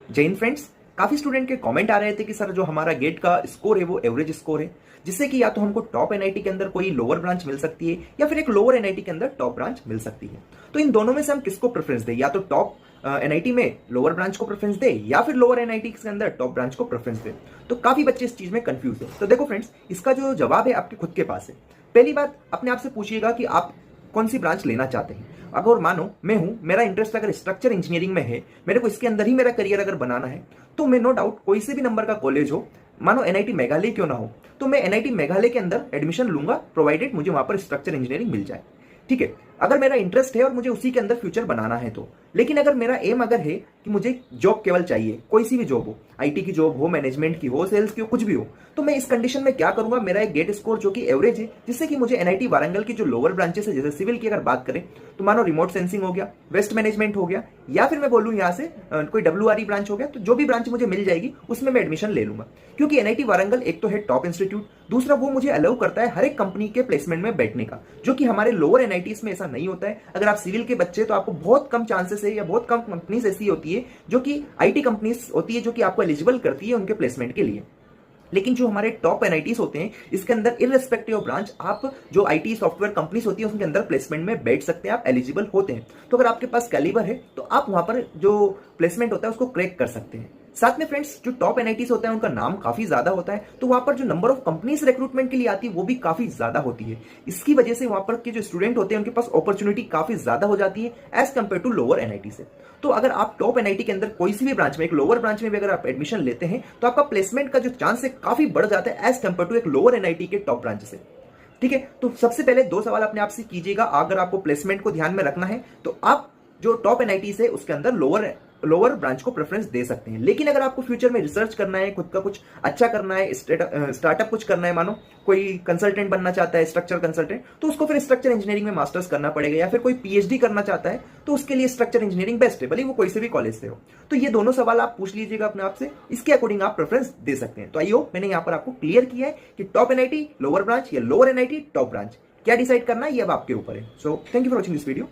जय हिंद फ्रेंड्स। काफी स्टूडेंट के कमेंट आ रहे थे कि सर जो हमारा गेट का स्कोर है वो एवरेज स्कोर है, जिससे कि या तो हमको टॉप एनआईटी के अंदर कोई लोअर ब्रांच मिल सकती है या फिर एक लोअर एनआईटी के अंदर टॉप ब्रांच मिल सकती है। तो इन दोनों में से हम किसको प्रेफरेंस दें, या तो टॉप एनआईटी में लोअर ब्रांच को प्रेफरेंस दे या फिर लोअर एनआईटी के अंदर टॉप ब्रांच को प्रेफरेंस दे। तो काफी बच्चे इस चीज में कंफ्यूज है। तो देखो फ्रेंड्स, इसका जो जवाब है आपके खुद के पास है। पहली बात, अपने आप से पूछिएगा कि आप कौन सी ब्रांच लेना चाहते हैं। अगर मानो मैं हूं, मेरा इंटरेस्ट अगर स्ट्रक्चर इंजीनियरिंग में है, मेरे को इसके अंदर ही मेरा करियर अगर बनाना है, तो मैं नो डाउट कोई से भी नंबर का कॉलेज हो, मानो एनआईटी मेघालय क्यों ना हो, तो मैं एनआईटी मेघालय के अंदर एडमिशन लूंगा, प्रोवाइडेड मुझे वहां पर स्ट्रक्चर इंजीनियरिंग मिल जाए। ठीक है, अगर मेरा इंटरेस्ट है और मुझे उसी के अंदर फ्यूचर बनाना है तो। लेकिन अगर मेरा एम अगर है कि मुझे जॉब केवल चाहिए, कोई सी भी जॉब हो, आईटी की जॉब हो, मैनेजमेंट की हो, सेल्स की हो, कुछ भी हो, तो मैं इस कंडीशन में क्या करूंगा, मेरा एक गेट स्कोर जो कि एवरेज है, जिससे कि मुझे एनआईटी वारंगल की जो लोअर ब्रांचेस है, जैसे सिविल की अगर बात करें तो मानो रिमोट सेंसिंग हो गया, वेस्ट मैनेजमेंट हो गया, या फिर मैं बोलूं यहाँ से कोई डब्ल्यूआरई ब्रांच हो गया, तो जो भी ब्रांच मुझे मिल जाएगी उसमें मैं एडमिशन ले लूंगा। क्योंकि एनआईटी वारंगल एक तो है टॉप इंस्टीट्यूट, दूसरा वो मुझे अलाउ करता है हर एक कंपनी के प्लेसमेंट में बैठने का, जो कि हमारे लोअर एनआईटीज में ऐसा नहीं होता है। अगर आप सिविल के बच्चे, तो आपको बहुत कम चांसेस है या बहुत कम कंपनीज ऐसी होती है जो कि आईटी कंपनीज होती है जो कि आपको एलिजिबल करती है उनके प्लेसमेंट के लिए। लेकिन जो हमारे टॉप एनआईटीज होते हैं, इसके अंदर इररिस्पेक्टिव ऑफ ब्रांच, आप जो आईटी सॉफ्टवेयर कंपनीज होती है उसके अंदर प्लेसमेंट में बैठ सकते हैं, आप एलिजिबल होते हैं। तो अगर आपके पास कैलिबर है तो आप वहां पर जो प्लेसमेंट होता है उसको क्रैक कर सकते हैं। साथ में फ्रेंड्स, जो टॉप एनआईटीज होता है उनका नाम काफी ज्यादा होता है, तो वहां पर जो नंबर ऑफ कंपनीज रिक्रूटमेंट के लिए आती है वो भी काफी ज्यादा होती है। इसकी वजह से वहां पर के जो स्टूडेंट होते हैं उनके पास अपॉर्चुनिटी काफी ज्यादा हो जाती है as compare to lower NIT से। तो अगर आप टॉप एनआईटी के अंदर कोई सी भी ब्रांच में, एक लोअर ब्रांच में भी अगर आप एडमिशन लेते हैं, तो आपका प्लेसमेंट का जो चांस है काफी बढ़ जाता है एज कंपेयर टू एक लोअर एनआईटी के टॉप ब्रांच से। ठीक है, तो सबसे पहले दो सवाल अपने आप से कीजिएगा। अगर आपको प्लेसमेंट को ध्यान में रखना है तो आप जो टॉप एनआईटी है उसके अंदर लोअर ब्रांच को प्रेफरेंस दे सकते हैं। लेकिन अगर आपको फ्यूचर में रिसर्च करना है, खुद का कुछ अच्छा करना है, स्टार्टअप कुछ करना है, मानो कोई कंसल्टेंट बनना चाहता है, स्ट्रक्चर कंसल्टेंट, तो उसको फिर स्ट्रक्चर इंजीनियरिंग में मास्टर्स करना पड़ेगा, या फिर कोई पीएचडी करना चाहता है तो उसके लिए स्ट्रक्चर इंजीनियरिंग बेस्ट है, भले वो कोई से भी कॉलेज से हो। तो ये दोनों सवाल आप पूछ लीजिएगा अपने आप से, इसके अकॉर्डिंग आप प्रेफरेंस दे सकते हैं। तो आई होप मैंने यहाँ पर आपको क्लियर किया है कि टॉप एनआईटी लोअर ब्रांच या लोअर एनआईटी टॉप ब्रांच क्या डिसाइड करना है, ये अब आपके ऊपर है। So thank you for watching this video.